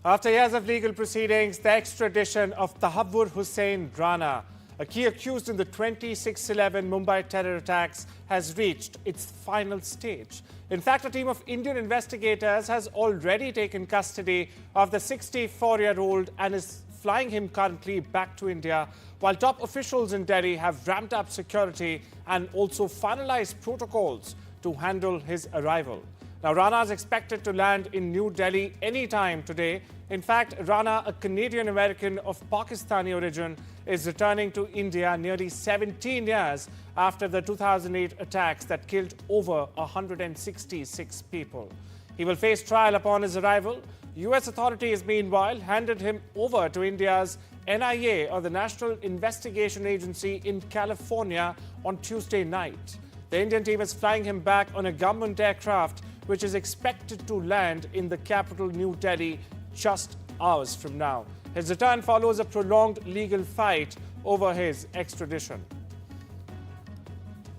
After years of legal proceedings, the extradition of Tahawwur Hussain Rana, a key accused in the 26/11 Mumbai terror attacks, has reached its final stage. In fact, a team of Indian investigators has already taken custody of the 64-year-old and is flying him currently back to India, while top officials in Delhi have ramped up security and also finalised protocols to handle his arrival. Now, Rana is expected to land in New Delhi any time today. In fact, Rana, a Canadian American of Pakistani origin, is returning to India nearly 17 years after the 2008 attacks that killed over 166 people. He will face trial upon his arrival. US authorities, meanwhile, handed him over to India's NIA, or the National Investigation Agency, in California on Tuesday night. The Indian team is flying him back on a government aircraft, which is expected to land in the capital, New Delhi, just hours from now. His return follows a prolonged legal fight over his extradition.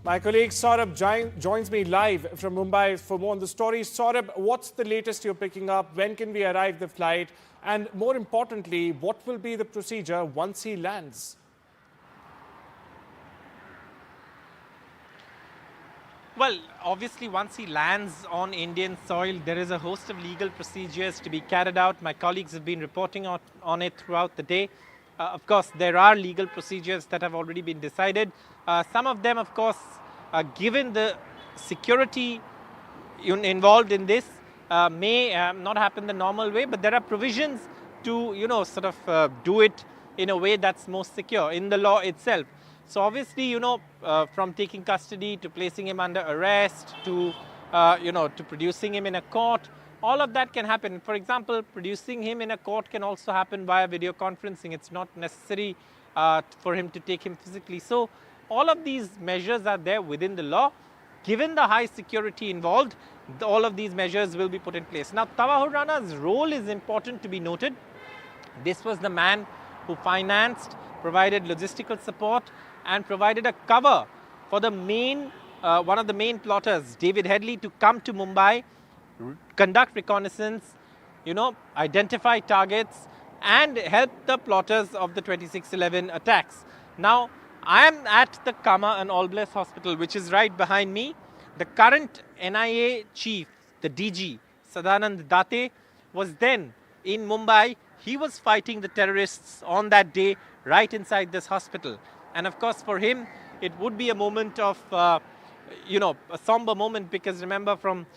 My colleague Saurabh joins me live from Mumbai for more on the story. Saurabh, what's the latest you're picking up? When can we arrive the flight? And more importantly, what will be the procedure once he lands? Well, obviously, once he lands on Indian soil, there is a host of legal procedures to be carried out. My colleagues have been reporting on it throughout the day. Of course, there are legal procedures that have already been decided. Some of them, of course, given the security involved in this, may not happen the normal way, but there are provisions to, do it in a way that's most secure in the law itself. So obviously, from taking custody to placing him under arrest to, to producing him in a court, all of that can happen. For example, producing him in a court can also happen via video conferencing. It's not necessary for him to take him physically. So all of these measures are there within the law. Given the high security involved, all of these measures will be put in place. Now, Tahawwur Rana's role is important to be noted. This was the man who financed, provided logistical support, and provided a cover for the one of the main plotters, David Headley, to come to Mumbai, conduct reconnaissance, identify targets, and help the plotters of the 26/11 attacks. Now, I am at the Kama and All Bless Hospital, which is right behind me. The current NIA chief, the DG, Sadanand Date, was then in Mumbai. He was fighting the terrorists on that day right inside this hospital. And of course, for him, it would be a moment of, a somber moment, because remember, from,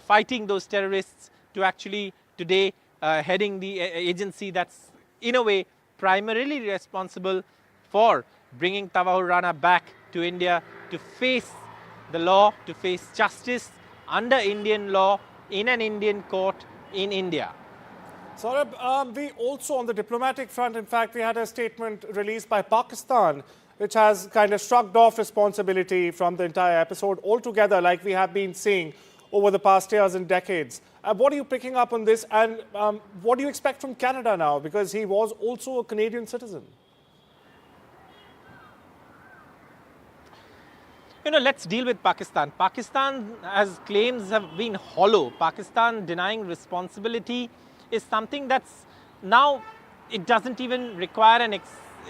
fighting those terrorists to actually today heading the agency that's, in a way, primarily responsible for bringing Tahawwur Rana back to India to face the law, to face justice under Indian law in an Indian court in India. Saurabh, we also, on the diplomatic front, in fact, we had a statement released by Pakistan, which has kind of shrugged off responsibility from the entire episode altogether, like we have been seeing over the past years and decades. What are you picking up on this, and what do you expect from Canada now? Because he was also a Canadian citizen. Let's deal with Pakistan. Pakistan, as claims have been hollow, Pakistan denying responsibility is something that's now, it doesn't even require an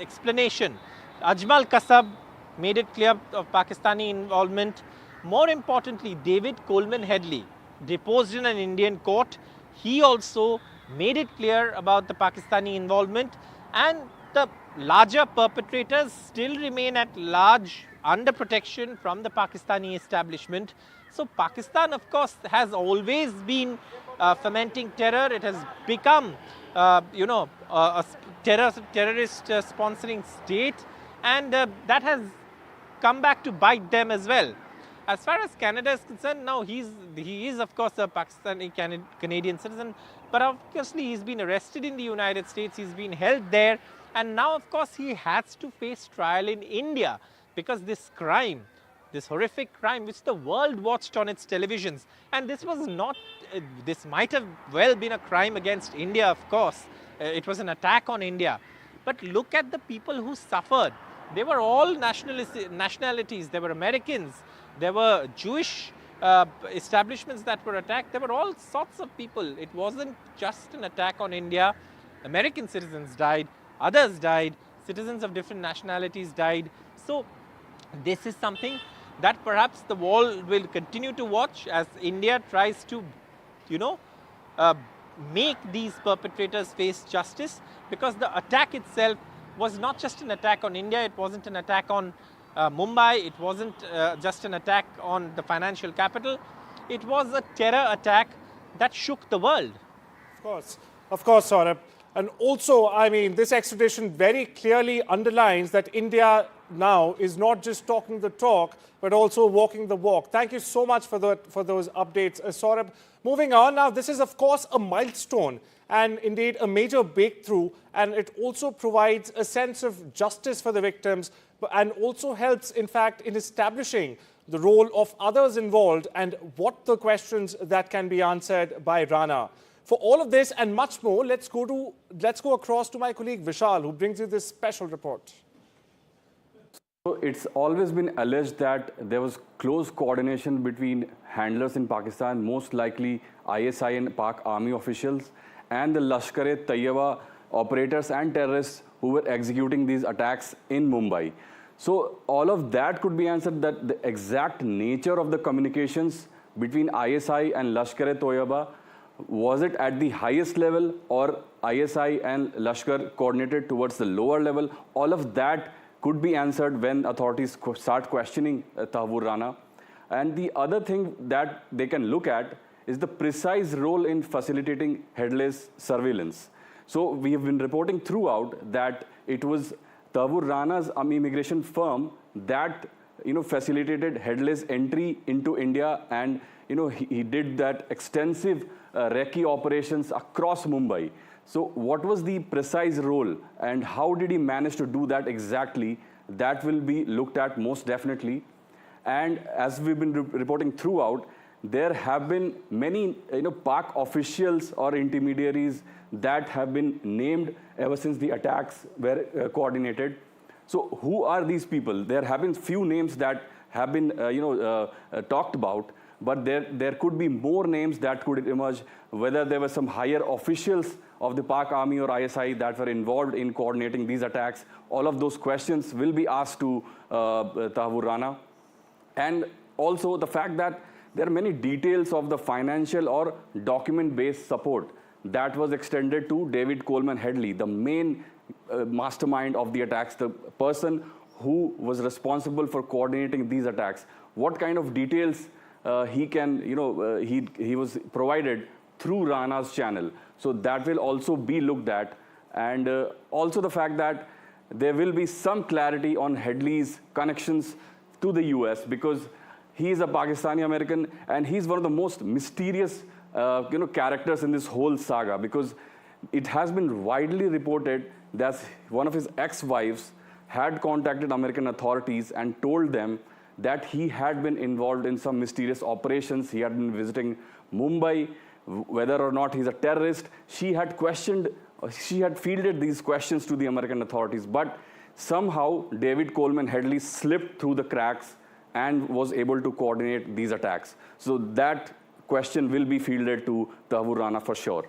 explanation. Ajmal Kasab made it clear of Pakistani involvement. More importantly, David Coleman Headley, deposed in an Indian court, he also made it clear about the Pakistani involvement, and the larger perpetrators still remain at large under protection from the Pakistani establishment. So Pakistan, of course, has always been fomenting terror. It has become, a terrorist sponsoring state, and that has come back to bite them as well. As far as Canada is concerned, now he is of course a Pakistani Canadian citizen, but obviously he's been arrested in the United States, he's been held there, and now of course he has to face trial in India, because this crime, this horrific crime which the world watched on its televisions, and this was not, this might have well been a crime against India, of course, it was an attack on India, but look at the people who suffered. They were all nationalities. They were Americans, there were Jewish establishments that were attacked, there were all sorts of people. It wasn't just an attack on India. American citizens died, others died, citizens of different nationalities died. So this is something that perhaps the world will continue to watch as India tries to, make these perpetrators face justice, because the attack itself was not just an attack on India, it wasn't an attack on Mumbai, it wasn't just an attack on the financial capital, it was a terror attack that shook the world. Of course, Saurabh. And also, I mean, this extradition very clearly underlines that India now is not just talking the talk, but also walking the walk. Thank you so much for those updates, Saurabh. Moving on now, this is, of course, a milestone and indeed a major breakthrough. And it also provides a sense of justice for the victims and also helps, in fact, in establishing the role of others involved and what the questions that can be answered by Rana. For all of this and much more, let's go across to my colleague Vishal, who brings you this special report. So it's always been alleged that there was close coordination between handlers in Pakistan, most likely ISI and Pak army officials, and the Lashkar-e-Taiba operators and terrorists who were executing these attacks in Mumbai. So all of that could be answered, that the exact nature of the communications between ISI and Lashkar-e-Taiba, was it at the highest level or ISI and Lashkar coordinated towards the lower level? All of that could be answered when authorities start questioning Tahawwur Rana. And the other thing that they can look at is the precise role in facilitating headless surveillance. So we have been reporting throughout that it was Tahawwur Rana's immigration firm that facilitated headless entry into India, and he did that extensive recce operations across Mumbai. So what was the precise role and how did he manage to do that exactly? That will be looked at most definitely. And as we've been reporting throughout, there have been many Pak officials or intermediaries that have been named ever since the attacks were coordinated. So who are these people? There have been few names that have been talked about, but there could be more names that could emerge, whether there were some higher officials of the Pak army or ISI that were involved in coordinating these attacks. All of those questions will be asked to Tahawwur Rana. And also the fact that there are many details of the financial or document-based support that was extended to David Coleman Headley, the main mastermind of the attacks, the person who was responsible for coordinating these attacks. What kind of details he was provided through Rana's channel. So that will also be looked at. And also the fact that there will be some clarity on Headley's connections to the US, because he is a Pakistani American and he's one of the most mysterious characters in this whole saga, because it has been widely reported that one of his ex-wives had contacted American authorities and told them that he had been involved in some mysterious operations. He had been visiting Mumbai, whether or not he's a terrorist. She had fielded these questions to the American authorities, but somehow David Coleman Headley slipped through the cracks and was able to coordinate these attacks. So that question will be fielded to Tahawwur Rana for sure.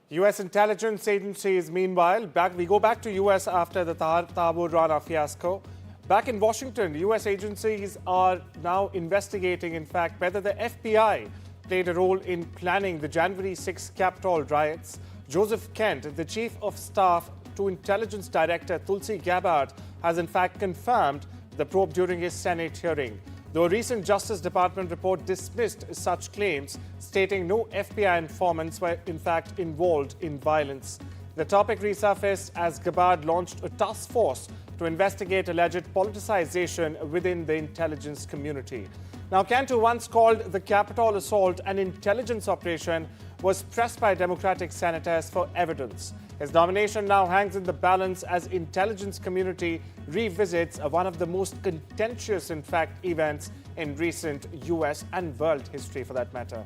U.S. intelligence agencies, meanwhile, we go back to U.S. after the Tahawwur Rana fiasco. Back in Washington, U.S. agencies are now investigating, in fact, whether the FBI played a role in planning the January 6 Capitol riots. Joseph Kent, the Chief of Staff to Intelligence Director Tulsi Gabbard, has in fact confirmed the probe during his Senate hearing. Though a recent Justice Department report dismissed such claims, stating no FBI informants were in fact involved in violence. The topic resurfaced as Gabbard launched a task force to investigate alleged politicization within the intelligence community. Now, Kent, who once called the Capitol assault an intelligence operation, was pressed by Democratic senators for evidence. His nomination now hangs in the balance as intelligence community revisits one of the most contentious, in fact, events in recent US and world history for that matter.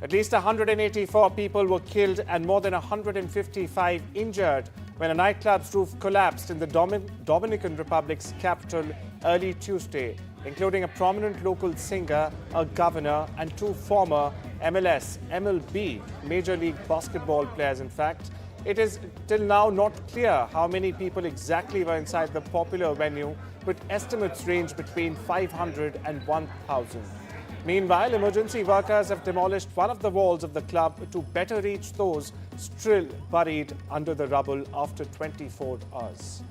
At least 184 people were killed and more than 155 injured when a nightclub's roof collapsed in the Dominican Republic's capital early Tuesday. including a prominent local singer, a governor, and 2 former MLS, MLB, Major League Basketball players, in fact. It is till now not clear how many people exactly were inside the popular venue, but estimates range between 500 and 1,000. Meanwhile, emergency workers have demolished one of the walls of the club to better reach those still buried under the rubble after 24 hours.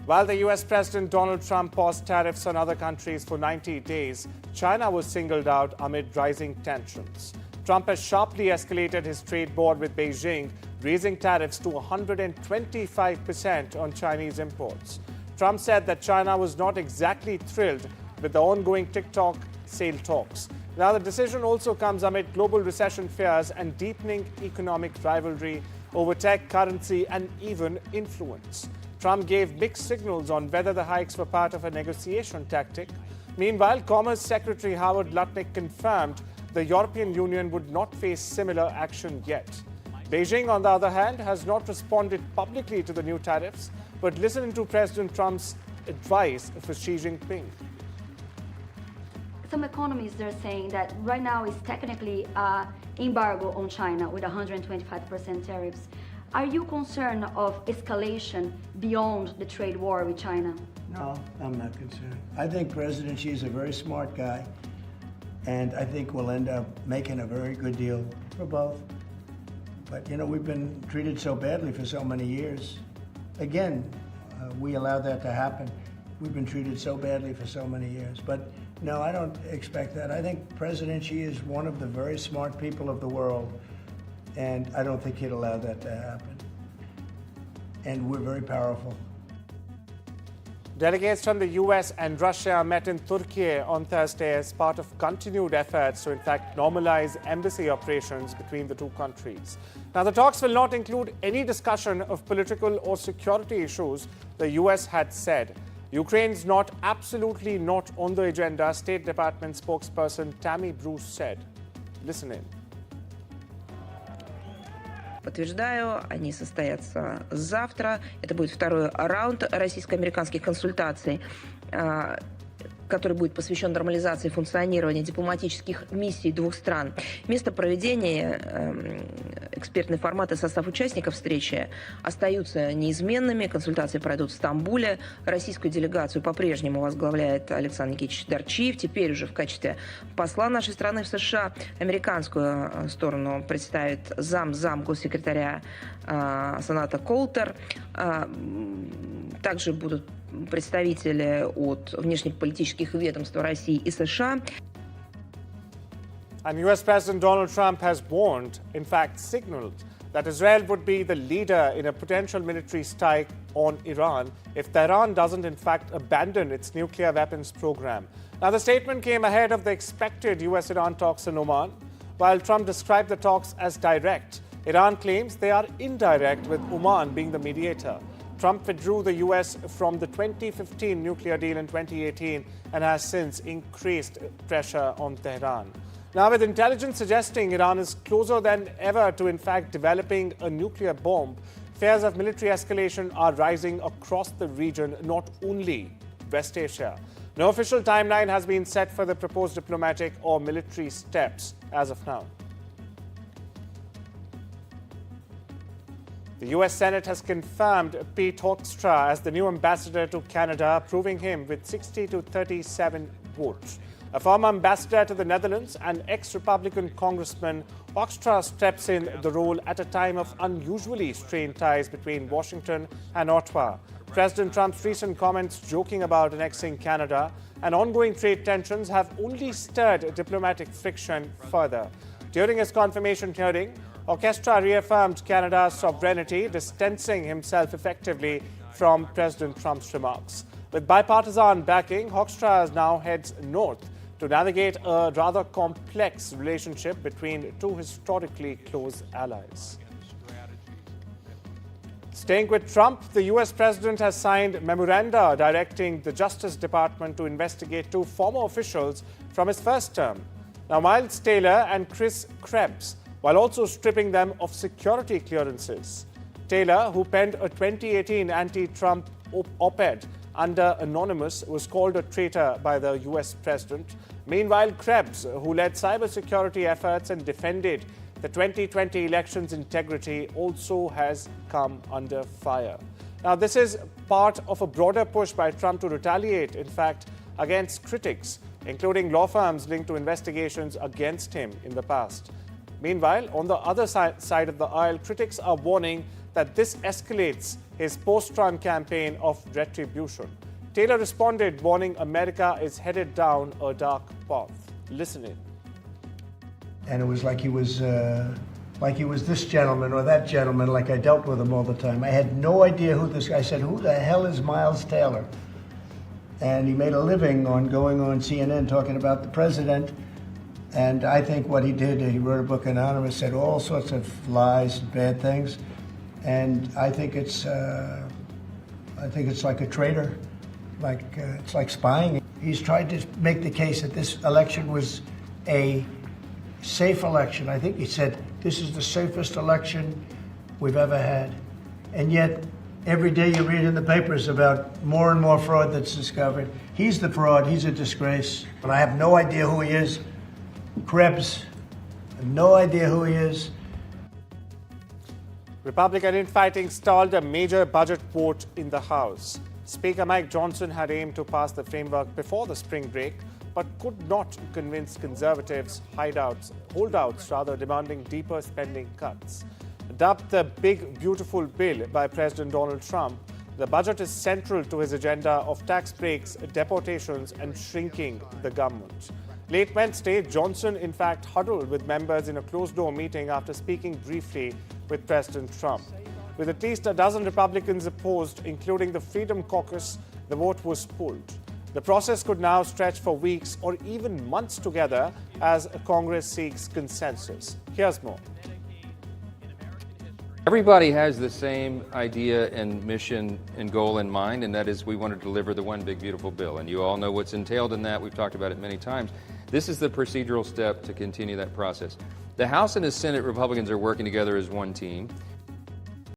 While the US President Donald Trump paused tariffs on other countries for 90 days, China was singled out amid rising tensions. Trump has sharply escalated his trade war with Beijing, raising tariffs to 125% on Chinese imports. Trump said that China was not exactly thrilled with the ongoing TikTok sale talks. Now, the decision also comes amid global recession fears and deepening economic rivalry over tech, currency, and even influence. Trump gave mixed signals on whether the hikes were part of a negotiation tactic. Meanwhile, Commerce Secretary Howard Lutnick confirmed the European Union would not face similar action yet. Beijing, on the other hand, has not responded publicly to the new tariffs, but listened to President Trump's advice for Xi Jinping. Some economists are saying that right now is technically an embargo on China with 125% tariffs. Are you concerned of escalation beyond the trade war with China? No, I'm not concerned. I think President Xi is a very smart guy, and I think we'll end up making a very good deal for both. But, you know, we've been treated so badly for so many years. Again, we allowed that to happen. We've been treated so badly for so many years. But no, I don't expect that. I think President Xi is one of the very smart people of the world, and I don't think he'd allow that to happen. And we're very powerful. Delegates from the US and Russia met in Turkey on Thursday as part of continued efforts to, in fact, normalize embassy operations between the two countries. Now, the talks will not include any discussion of political or security issues, the US had said. Ukraine's absolutely not on the agenda, State Department spokesperson Tammy Bruce said. Listen in. Подтверждаю, они состоятся завтра. Это будет второй раунд российско-американских консультаций, который будет посвящен нормализации функционирования дипломатических миссий двух стран. Место проведения, экспертный формат и состав участников встречи остаются неизменными. Консультации пройдут в Стамбуле. Российскую делегацию по-прежнему возглавляет Александр Никитич Дарчиев, теперь уже в качестве посла нашей страны в США. Американскую сторону представит зам госсекретаря Сената Колтер. Также будут представители от внешнеполитических ведомств России и США. And US President Donald Trump has warned, in fact signaled, that Israel would be the leader in a potential military strike on Iran if Tehran doesn't in fact abandon its nuclear weapons program. Now, the statement came ahead of the expected US-Iran talks in Oman. While Trump described the talks as direct, Iran claims they are indirect, with Oman being the mediator. Trump withdrew the US from the 2015 nuclear deal in 2018 and has since increased pressure on Tehran. Now, with intelligence suggesting Iran is closer than ever to, in fact, developing a nuclear bomb, fears of military escalation are rising across the region, not only West Asia. No official timeline has been set for the proposed diplomatic or military steps as of now. The US Senate has confirmed Pete Hoekstra as the new ambassador to Canada, approving him with 60 to 37 votes. A former ambassador to the Netherlands and ex-Republican congressman, Hoekstra steps in the role at a time of unusually strained ties between Washington and Ottawa. President Trump's recent comments joking about annexing Canada and ongoing trade tensions have only stirred diplomatic friction further. During his confirmation hearing, Hoekstra reaffirmed Canada's sovereignty, distancing himself effectively from President Trump's remarks. With bipartisan backing, Hoekstra now heads north to navigate a rather complex relationship between two historically close allies. Staying with Trump, the US president has signed memoranda directing the Justice Department to investigate 2 former officials from his first term. Now, Miles Taylor and Chris Krebs, while also stripping them of security clearances. Taylor, who penned a 2018 anti-Trump op-ed under anonymous, was called a traitor by the US president. Meanwhile, Krebs, who led cybersecurity efforts and defended the 2020 election's integrity, also has come under fire. Now, this is part of a broader push by Trump to retaliate, in fact, against critics, including law firms linked to investigations against him in the past. Meanwhile, on the other side of the aisle, critics are warning that this escalates his post-Trump campaign of retribution. Taylor responded, warning America is headed down a dark path. Listen in. And it was like he was this gentleman or that gentleman, like I dealt with him all the time. I had no idea who this guy. I said, who the hell is Miles Taylor? And he made a living on going on CNN talking about the president. And I think what he did, he wrote a book anonymous, said all sorts of lies and bad things. And I think it's like a traitor, it's like spying. He's tried to make the case that this election was a safe election. I think he said this is the safest election we've ever had. And yet, every day you read in the papers about more and more fraud that's discovered. He's the fraud, he's a disgrace. And I have no idea who he is. Krebs, I have no idea who he is. Republican infighting stalled a major budget vote in the House. Speaker Mike Johnson had aimed to pass the framework before the spring break, but could not convince conservatives, holdouts demanding deeper spending cuts. Dubbed the Big Beautiful Bill by President Donald Trump, the budget is central to his agenda of tax breaks, deportations, and shrinking the government. Late Wednesday, Johnson in fact huddled with members in a closed-door meeting after speaking briefly with President Trump. With at least a dozen Republicans opposed, including the Freedom Caucus, the vote was pulled. The process could now stretch for weeks or even months together as Congress seeks consensus. Here's more. Everybody has the same idea and mission and goal in mind, and that is we want to deliver the one big beautiful bill. And you all know what's entailed in that. We've talked about it many times. This is the procedural step to continue that process. The House and the Senate Republicans are working together as one team.